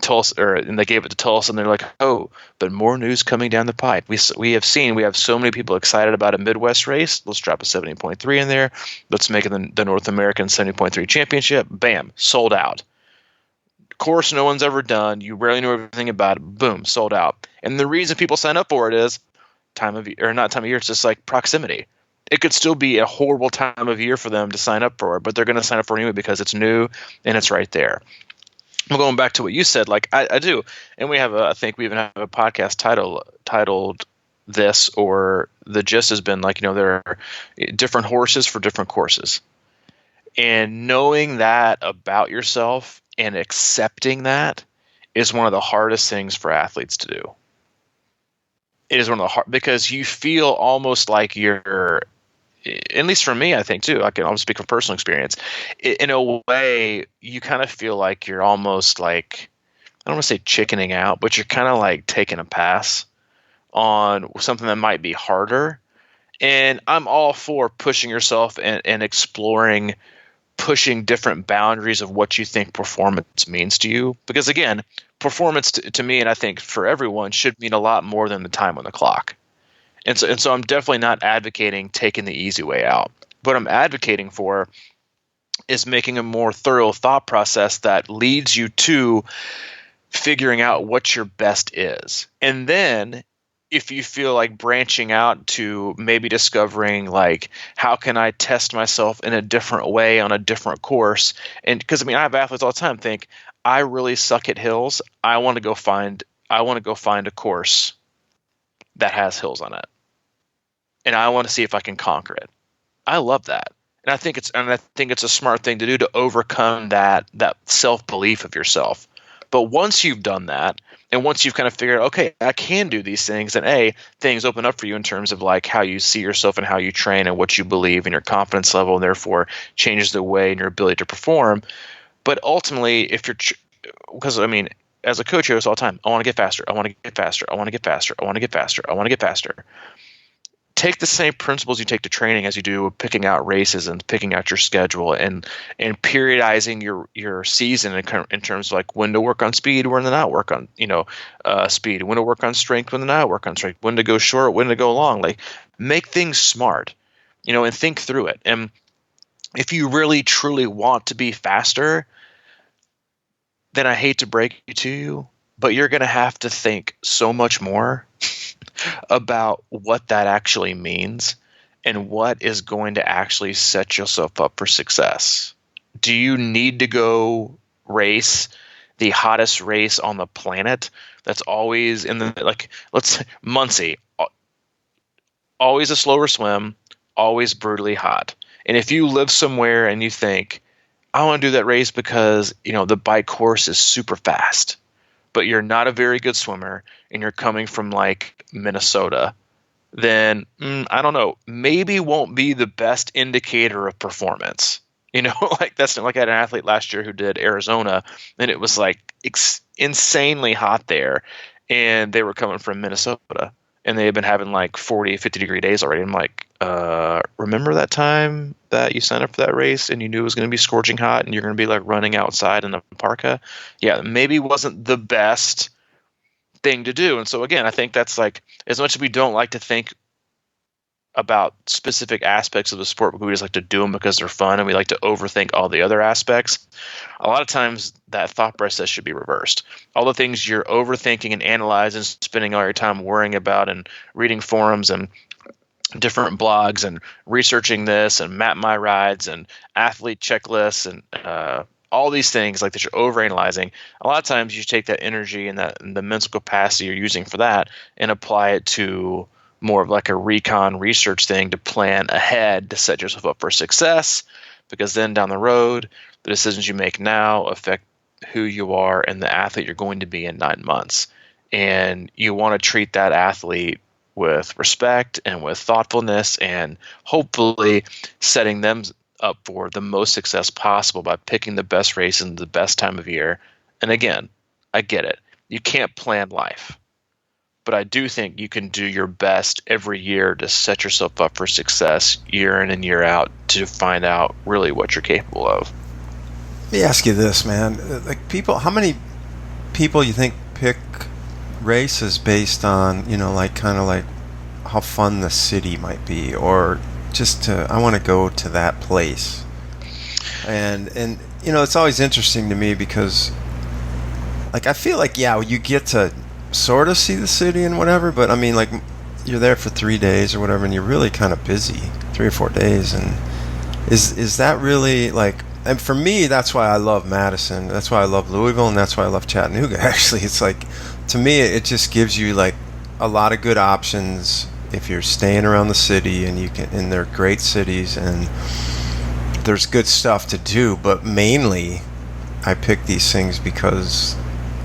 A: Tulsa, and they gave it to Tulsa, and they're like, oh, but more news coming down the pipe. We have so many people excited about a Midwest race. Let's drop a 70.3 in there. Let's make it the North American 70.3 championship. Bam, sold out. Course no one's ever done. You rarely know everything about it. Boom, sold out. And the reason people sign up for it is time of year, or not time of year. It's just like proximity. It could still be a horrible time of year for them to sign up for it, but they're going to sign up for it anyway because it's new and it's right there. I'm going back to what you said. Like, I do, and we have I think we even have a podcast titled this, or the gist has been like, there are different horses for different courses, and knowing that about yourself and accepting that is one of the hardest things for athletes to do. It is one of the hard, because you feel almost like you're, at least for me, I think too, I'll speak from personal experience. In a way, you kind of feel like you're almost like, I don't want to say chickening out, but you're kind of like taking a pass on something that might be harder. And I'm all for pushing yourself and exploring, pushing different boundaries of what you think performance means to you. Because again, performance to me, and I think for everyone, should mean a lot more than the time on the clock. And so I'm definitely not advocating taking the easy way out. What I'm advocating for is making a more thorough thought process that leads you to figuring out what your best is. And then if you feel like branching out to maybe discovering, like, how can I test myself in a different way on a different course? And because, I mean, I have athletes all the time think, I really suck at hills. I want to go find a course that has hills on it, and I want to see if I can conquer it. I love that. And I think it's a smart thing to do to overcome that self-belief of yourself. But once you've done that, and once you've kind of figured out, okay, I can do these things, and things open up for you in terms of like how you see yourself and how you train and what you believe and your confidence level, and therefore changes the way and your ability to perform. But ultimately, if you're, because I mean, as a coach, I hear this all the time, I want to get faster. I want to get faster. I want to get faster. I want to get faster. I want to get faster. Take the same principles you take to training as you do picking out races and picking out your schedule and periodizing your season in terms of like when to work on speed, when to not work on speed, when to work on strength, when to not work on strength, when to go short, when to go long. Like, make things smart, and think through it. And if you really truly want to be faster, then I hate to break it to you, but you're going to have to think so much more about what that actually means and what is going to actually set yourself up for success. Do you need to go race the hottest race on the planet that's always in the, like, let's say Muncie, always a slower swim, always brutally hot. And if you live somewhere and you think, I want to do that race because, the bike course is super fast, but you're not a very good swimmer and you're coming from like Minnesota, then I don't know, maybe won't be the best indicator of performance. Like that's like I had an athlete last year who did Arizona, and it was like insanely hot there, and they were coming from Minnesota, and they had been having like 40, 50 degree days already. I'm like, remember that time that you signed up for that race and you knew it was going to be scorching hot and you're going to be like running outside in a parka? Yeah, maybe wasn't the best thing to do. And so again, I think that's like, as much as we don't like to think about specific aspects of the sport, but we just like to do them because they're fun and we like to overthink all the other aspects, a lot of times that thought process should be reversed. All the things you're overthinking and analyzing, spending all your time worrying about and reading forums and different blogs and researching this and map my rides and athlete checklists and all these things like that you're overanalyzing. A lot of times you take that energy and the mental capacity you're using for that and apply it to more of like a recon research thing to plan ahead to set yourself up for success, because then down the road, the decisions you make now affect who you are and the athlete you're going to be in 9 months. And you want to treat that athlete with respect and with thoughtfulness and hopefully setting them up for the most success possible by picking the best race and the best time of year. And again, I get it. You can't plan life. But I do think you can do your best every year to set yourself up for success year in and year out to find out really what you're capable of.
B: Let me ask you this, man. Like how many people you think pick races based on, like kind of like how fun the city might be, or just I want to go to that place. And it's always interesting to me because like I feel like you get to sort of see the city and whatever, but I mean, like, you're there for 3 days or whatever and you're really kind of busy 3 or 4 days, and is that really like, and for me that's why I love Madison, that's why I love Louisville, and that's why I love Chattanooga. Actually, it's like, to me it just gives you like a lot of good options if you're staying around the city, and they're great cities and there's good stuff to do. But mainly I pick these things because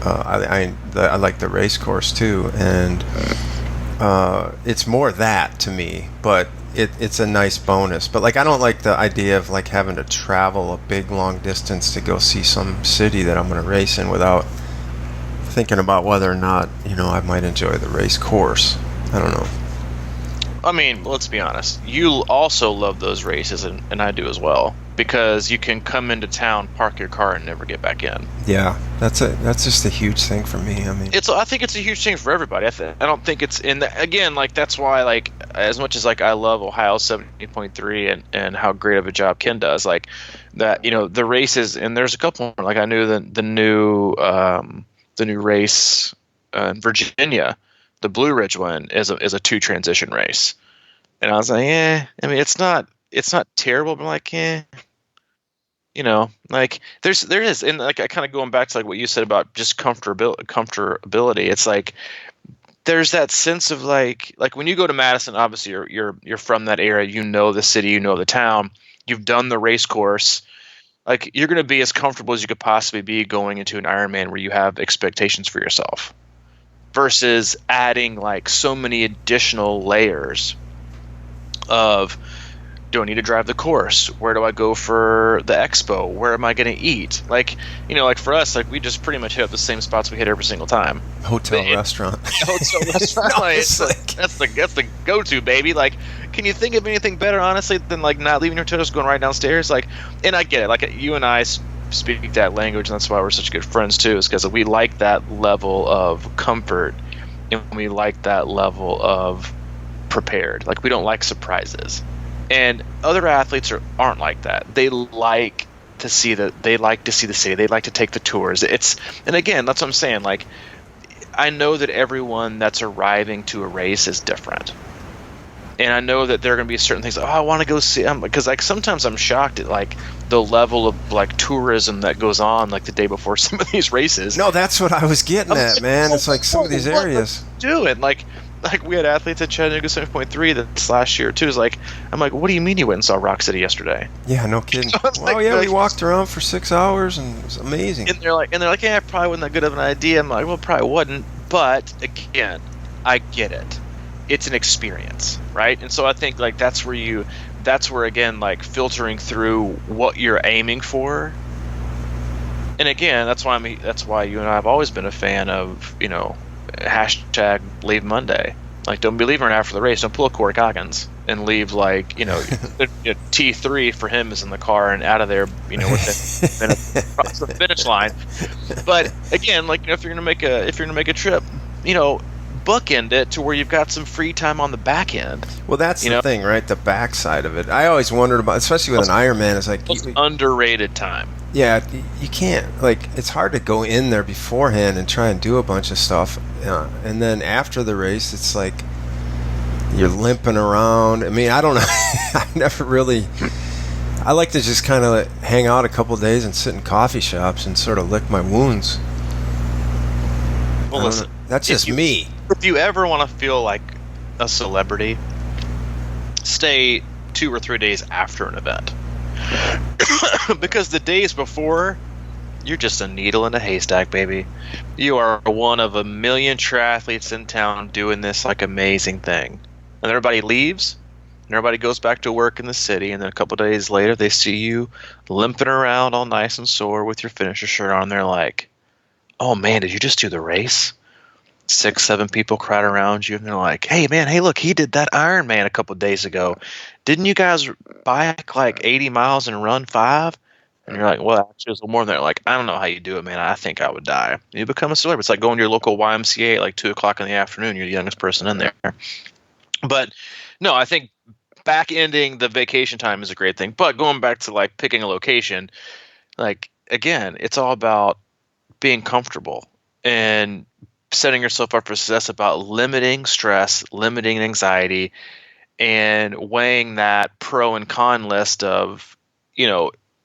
B: I like the race course too, and it's more that to me, but it's a nice bonus. But like, I don't like the idea of like having to travel a big long distance to go see some city that I'm going to race in without thinking about whether or not I might enjoy the race course. I don't know.
A: I mean, let's be honest. You also love those races, and I do as well, because you can come into town, park your car, and never get back in.
B: Yeah, that's just a huge thing for me. I mean,
A: I think it's a huge thing for everybody. I don't think it's again, like, that's why, like, as much as like I love Ohio 70.3 and how great of a job Ken does, like that, the races, and there's a couple more, like I knew the new race in Virginia. The Blue Ridge one is a 2 transition race, and I was like, I mean, it's not terrible, but I'm like, like there is, and like I kind of going back to like what you said about just comfortability. It's like there's that sense of like when you go to Madison, obviously you're from that area, the city, the town, you've done the race course. Like, you're going to be as comfortable as you could possibly be going into an Ironman where you have expectations for yourself, versus adding like so many additional layers of, do I need to drive the course? Where do I go for the expo? Where am I going to eat? Like, like for us, like we just pretty much hit up the same spots we hit every single time.
B: Hotel restaurant.
A: No, that's the go-to, baby. Like, can you think of anything better, honestly, than like not leaving your hotel, just going right downstairs? Like, and I get it. Like, you and I speak that language, and that's why we're such good friends too, is because we like that level of comfort, and we like that level of prepared. Like, we don't like surprises, and other athletes aren't like that. They like to see the city, they like to take the tours. And again, that's what I'm saying, like, I know that everyone that's arriving to a race is different. And I know that there are going to be certain things. I want to go see them, because like sometimes I'm shocked at like the level of like tourism that goes on like the day before some of these races.
B: No, that's what I was getting at, man. It's like some of these areas.
A: Doing like we had athletes at Chattanooga 7.3 this last year too. Is like, I'm like, what do you mean you went and saw Rock City yesterday?
B: Yeah, no kidding. We walked around for 6 hours and it was amazing.
A: And they're like, yeah, it probably wasn't that good of an idea. I'm like, well, it probably wasn't. But again, I get it. It's an experience, right? And so I think like that's where again, like filtering through what you're aiming for. And again, that's why you and I have always been a fan of, hashtag Leave Monday. Like, don't be leaving right after the race. Don't pull a Corey Coggins and leave like, T3 for him is in the car and out of there, within across the finish line. But again, like, if you're gonna make a trip, bookend it to where you've got some free time on the back end.
B: Well, that's the thing, right? The backside of it. I always wondered about, especially with an Ironman, it's like
A: underrated time.
B: Yeah, you can't, it's hard to go in there beforehand and try and do a bunch of stuff, and then after the race, it's like you're limping around. I mean, I don't know. I like to just kind of hang out a couple of days and sit in coffee shops and sort of lick my wounds.
A: Well, listen,
B: that's just me.
A: If you ever want to feel like a celebrity, stay 2 or 3 days after an event. Because the days before, you're just a needle in a haystack, baby. You are one of a million triathletes in town doing this amazing thing. And everybody leaves, and everybody goes back to work in the city, and then a couple days later, they see you limping around all nice and sore with your finisher shirt on, and they're like, oh man, did you just do the race? 6, 7 people crowd around you, and they're like, hey man, hey look, he did that Ironman a couple days ago. Didn't you guys bike 80 miles and run 5? And you're like, well, actually, it's a little more than that. Like, I don't know how you do it, man. I think I would die. And you become a celebrity. It's like going to your local YMCA at 2 o'clock in the afternoon. You're the youngest person in there. But no, I think back ending the vacation time is a great thing. But going back to picking a location, again, it's all about being comfortable and setting yourself up for success, about limiting stress, limiting anxiety, and weighing that pro and con list of,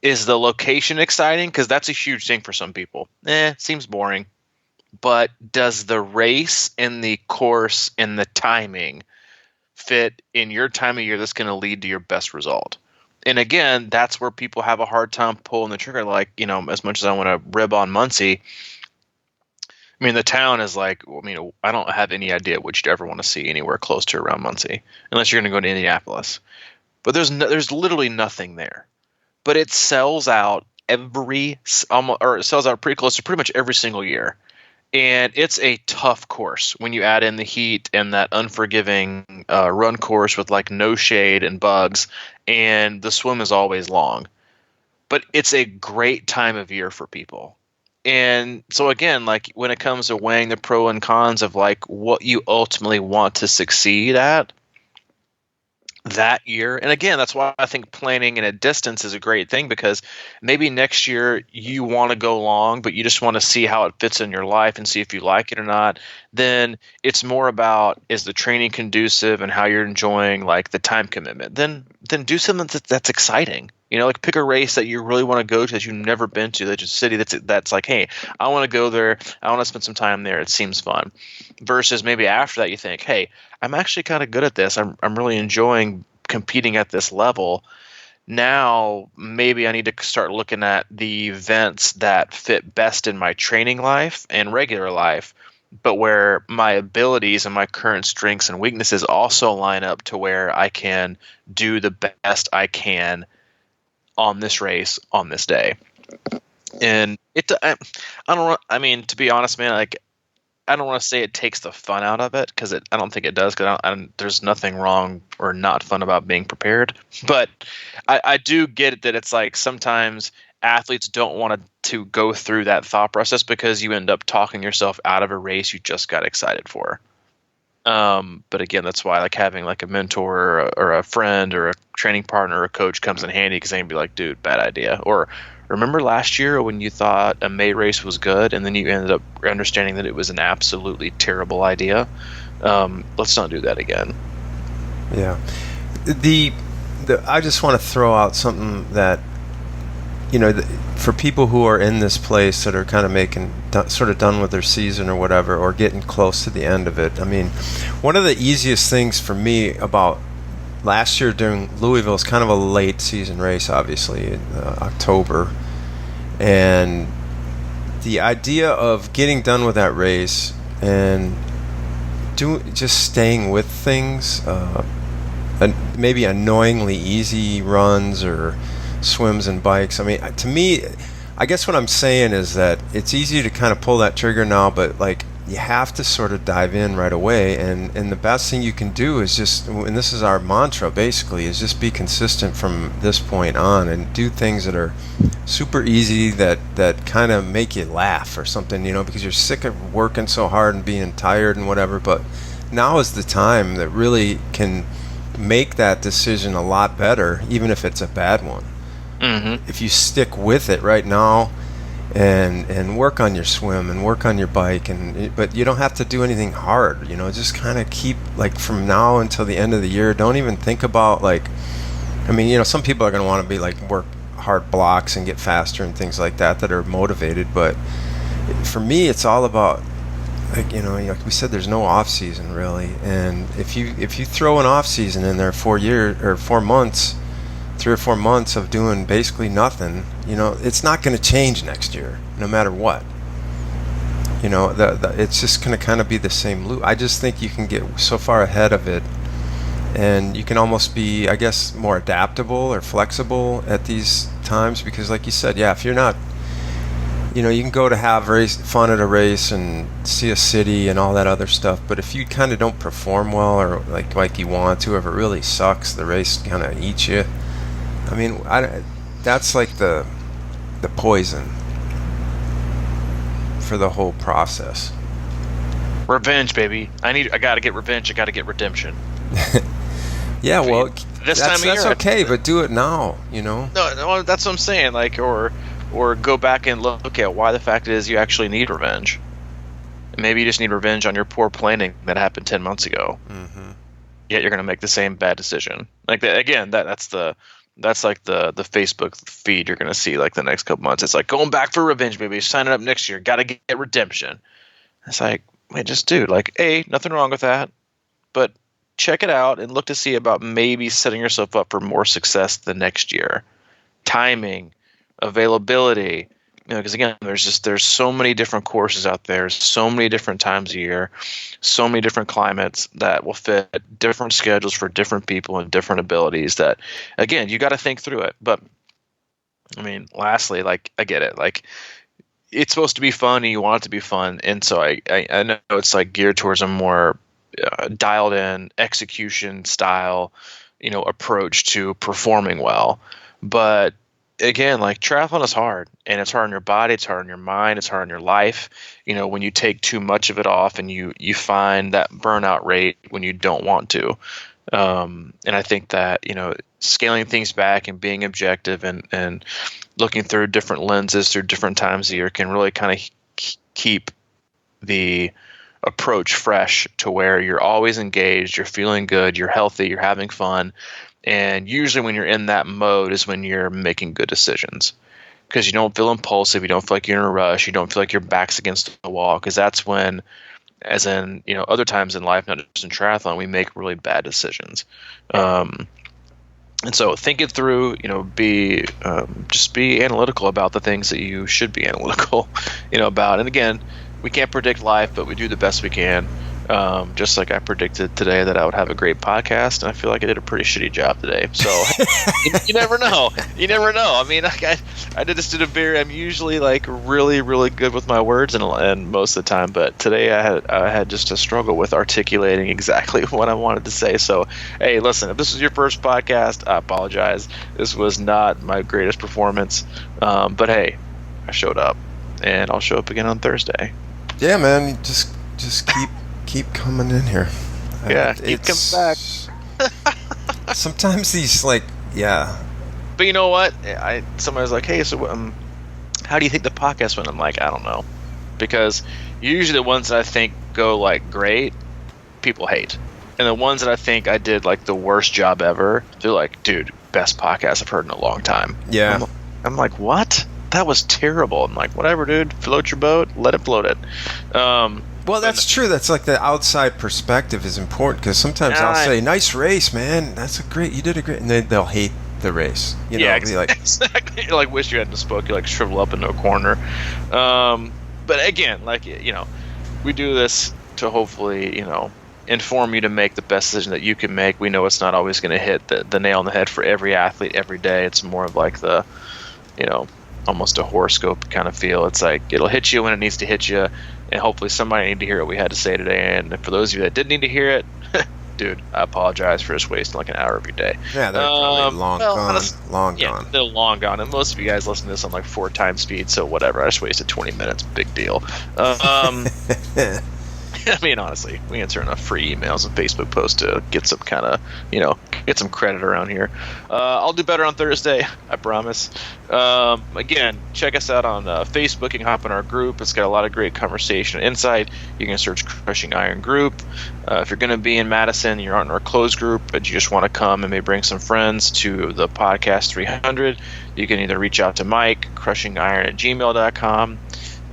A: is the location exciting? Because that's a huge thing for some people. Seems boring. But does the race and the course and the timing fit in your time of year that's going to lead to your best result? And again, that's where people have a hard time pulling the trigger. As much as I want to rib on Muncie, I mean, the town is I don't have any idea what you'd ever want to see anywhere close to around Muncie, unless you're going to go to Indianapolis. But there's literally nothing there. But it sells out it sells out pretty close to pretty much every single year. And it's a tough course when you add in the heat and that unforgiving run course with no shade and bugs, and the swim is always long. But it's a great time of year for people. And so again, when it comes to weighing the pro and cons of what you ultimately want to succeed at that year. And again, that's why I think planning in a distance is a great thing, because maybe next year you want to go long, but you just want to see how it fits in your life and see if you like it or not. Then it's more about, is the training conducive and how you're enjoying the time commitment. Then do something that's exciting. Pick a race that you really want to go to that you've never been to, that's a city that's hey, I want to go there. I want to spend some time there. It seems fun. Versus maybe after that you think, hey, I'm actually kind of good at this. I'm really enjoying competing at this level. Now maybe I need to start looking at the events that fit best in my training life and regular life, but where my abilities and my current strengths and weaknesses also line up to where I can do the best I can on this race on this day. And to be honest, man, I don't want to say it takes the fun out of it, because I don't think it does, because there's nothing wrong or not fun about being prepared. But I do get it that it's sometimes athletes don't want to go through that thought process, because you end up talking yourself out of a race you just got excited for. But again, that's why having a mentor or a friend or a training partner or a coach comes in handy, because they can be like, dude, bad idea. Or remember last year when you thought a May race was good and then you ended up understanding that it was an absolutely terrible idea. Let's not do that again.
B: Yeah. I just want to throw out something that, for people who are in this place that are kind of sort of done with their season or whatever, or getting close to the end of it. I mean, one of the easiest things for me about last year during Louisville is kind of a late season race, obviously, in October. And the idea of getting done with that race and just staying with things, maybe annoyingly easy runs or swims and bikes. I mean, to me, I guess what I'm saying is that it's easy to kind of pull that trigger now, but you have to sort of dive in right away, and the best thing you can do is just, and this is our mantra basically, is just be consistent from this point on and do things that are super easy, that kind of make you laugh or something, because you're sick of working so hard and being tired and whatever. But now is the time that really can make that decision a lot better, even if it's a bad one.
A: Mm-hmm.
B: If you stick with it right now and work on your swim and work on your bike, but you don't have to do anything hard, just kind of keep, like, from now until the end of the year, don't even think about, like, some people are going to want to be like work hard blocks and get faster and things like that are motivated, but for me it's all about, like we said, there's no off season really, and if you throw an off season in there 4 months, 3 or 4 months of doing basically nothing, it's not going to change next year, no matter what. It's just going to kind of be the same loop. I just think you can get so far ahead of it, and you can almost be, I guess, more adaptable or flexible at these times, because, like you said, if you're not, you can go to have fun at a race and see a city and all that other stuff, but if you kind of don't perform well, or like you want to, if it really sucks, the race kind of eats you. That's like the poison for the whole process.
A: Revenge, baby. I gotta get revenge. I gotta get redemption.
B: Yeah, well,
A: this time of year,
B: that's okay, but do it now.
A: No, that's what I'm saying. Like, or go back and look at why the fact is you actually need revenge. And maybe you just need revenge on your poor planning that happened 10 months ago.
B: Mm-hmm.
A: Yet you're gonna make the same bad decision. Like that again. That's like the Facebook feed you're going to see like the next couple months. It's like, going back for revenge, baby. Signing up next year. Got to get redemption. It's like, wait, just dude, like, nothing wrong with that. But check it out and look to see about maybe setting yourself up for more success the next year. Timing, availability. Because again, there's so many different courses out there, so many different times a year, so many different climates that will fit different schedules for different people and different abilities. That, again, you got to think through it. But lastly, like, I get it. Like, it's supposed to be fun, and you want it to be fun, and so I know it's like geared towards a more dialed in execution style, approach to performing well, but. Again, like, triathlon is hard, and it's hard on your body, it's hard on your mind, it's hard on your life. When you take too much of it off, and you find that burnout rate when you don't want to. And I think that, scaling things back and being objective and looking through different lenses through different times of the year can really kind of keep the approach fresh to where you're always engaged, you're feeling good, you're healthy, you're having fun. And usually when you're in that mode is when you're making good decisions, because you don't feel impulsive. You don't feel like you're in a rush. You don't feel like your back's against the wall, because that's when, as in, other times in life, not just in triathlon, we make really bad decisions. And so think it through, just be analytical about the things that you should be analytical, about. And again, we can't predict life, but we do the best we can. Just like I predicted today that I would have a great podcast, and I feel like I did a pretty shitty job today. So you never know. You never know. I'm usually like really, really good with my words and most of the time, but today I had just a struggle with articulating exactly what I wanted to say. So, hey, listen, if this is your first podcast, I apologize. This was not my greatest performance. But hey, I showed up, and I'll show up again on Thursday.
B: Yeah, man, just keep coming in here.
A: Yeah, keep coming back.
B: Sometimes these, like, yeah.
A: But you know what? Somebody's like, hey, so how do you think the podcast went? I'm like, I don't know. Because usually the ones that I think go, like, great, people hate. And the ones that I think I did, like, the worst job ever, they're like, dude, best podcast I've heard in a long time.
B: Yeah.
A: I'm like, what? That was terrible. I'm like, whatever, dude. Float your boat. Let it float it.
B: Well, that's true. That's like the outside perspective is important, because sometimes I'll say, "Nice race, man. You did a great," and they'll hate the race.
A: Yeah, exactly. You like, wish you hadn't spoke. You like shrivel up into a corner. But again, like, we do this to hopefully, inform you to make the best decision that you can make. We know it's not always going to hit the nail on the head for every athlete every day. It's more of like the, almost a horoscope kind of feel. It's like it'll hit you when it needs to hit you. and hopefully somebody needed to hear what we had to say today. And for those of you that did need to hear it, dude, I apologize for just wasting like an hour of your day.
B: Yeah, they're probably long gone. Long
A: yeah,
B: gone.
A: they're long gone. And most of you guys listen to this on like 4 times speed, so whatever. I just wasted 20 minutes. Big deal. I mean, honestly, we answer enough free emails and Facebook posts to get some kind of, get some credit around here. I'll do better on Thursday, I promise. Again, check us out on Facebook. You can hop in our group. It's got a lot of great conversation and insight. You can search Crushing Iron Group. If you're going to be in Madison, you're on our closed group, and you just want to come and maybe bring some friends to the podcast 300, you can either reach out to Mike, crushingiron@gmail.com.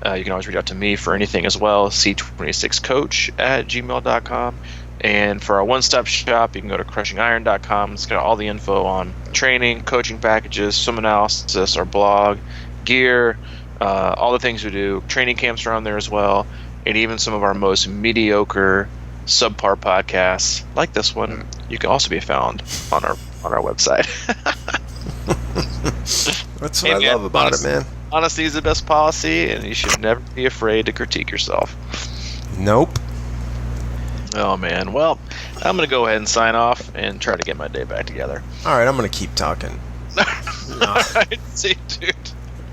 A: You can always reach out to me for anything as well, C26coach@gmail.com. And for our one-stop shop, you can go to crushingiron.com. It's got all the info on training, coaching packages, swim analysis, our blog, gear, all the things we do. Training camps are on there as well, and even some of our most mediocre, subpar podcasts, like this one, you can also be found on our website.
B: That's what I love about it, man.
A: Honesty is the best policy, and you should never be afraid to critique yourself.
B: Nope.
A: Oh, man. Well, I'm going to go ahead and sign off and try to get my day back together.
B: All right, I'm going to keep talking.
A: All right, see, dude.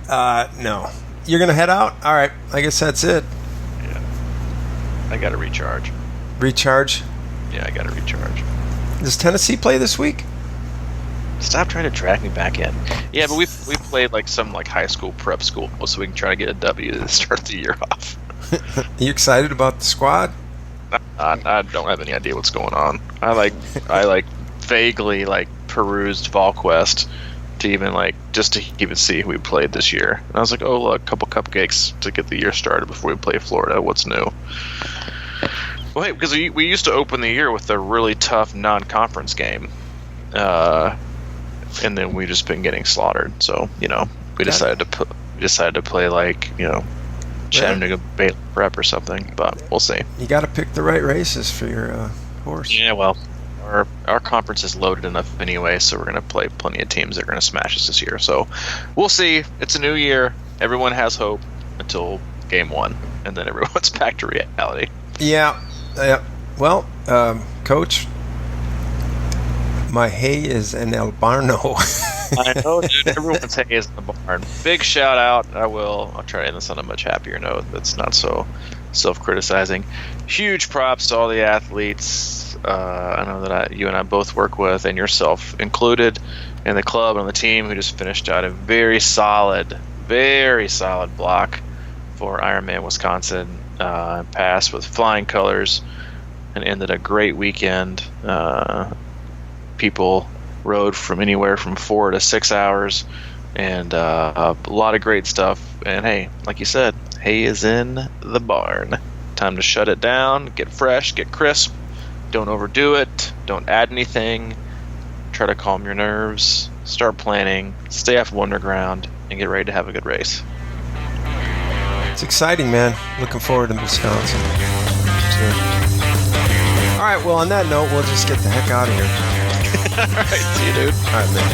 B: No. You're going to head out? All right, I guess that's it.
A: Yeah. I got to recharge.
B: Recharge?
A: Yeah, I got to recharge.
B: Does Tennessee play this week?
A: Stop trying to drag me back in. Yeah, but we played like some like high school prep school, so we can try to get a W to start the year off.
B: Are you excited about the squad?
A: I don't have any idea what's going on. I vaguely like perused VolQuest to even see who we played this year. And I was like, oh look, a couple cupcakes to get the year started before we play Florida. What's new? Well, hey, because we used to open the year with a really tough non-conference game. And then we just been getting slaughtered. So, we decided to play like, Chattanooga Bay Prep or something, but we'll see.
B: You got to pick the right races for your horse.
A: Yeah, well, our conference is loaded enough anyway, so we're going to play plenty of teams that are going to smash us this year. So we'll see. It's a new year. Everyone has hope until game 1, and then everyone's back to reality.
B: Yeah. Well, Coach, my hay is in El Barno.
A: I know, dude. Everyone's hay is in the barn. Big shout out. I'll try to end this on a much happier note that's not so self-criticizing. Huge props to all the athletes. I know that you and I both work with, and yourself included, in the club and on the team, who just finished out a very solid block for Ironman Wisconsin. Passed with flying colors and ended a great weekend. People rode from anywhere from 4 to 6 hours, and a lot of great stuff. And hey, like you said, hay is in the barn. Time to shut it down, get fresh, get crisp. Don't overdo it. Don't add anything. Try to calm your nerves. Start planning. Stay off Wonderground, and get ready to have a good race.
B: It's exciting, man. Looking forward to Wisconsin. All right, well, on that note, we'll just get the heck out of here.
A: All right, see you, dude.
B: All right, man.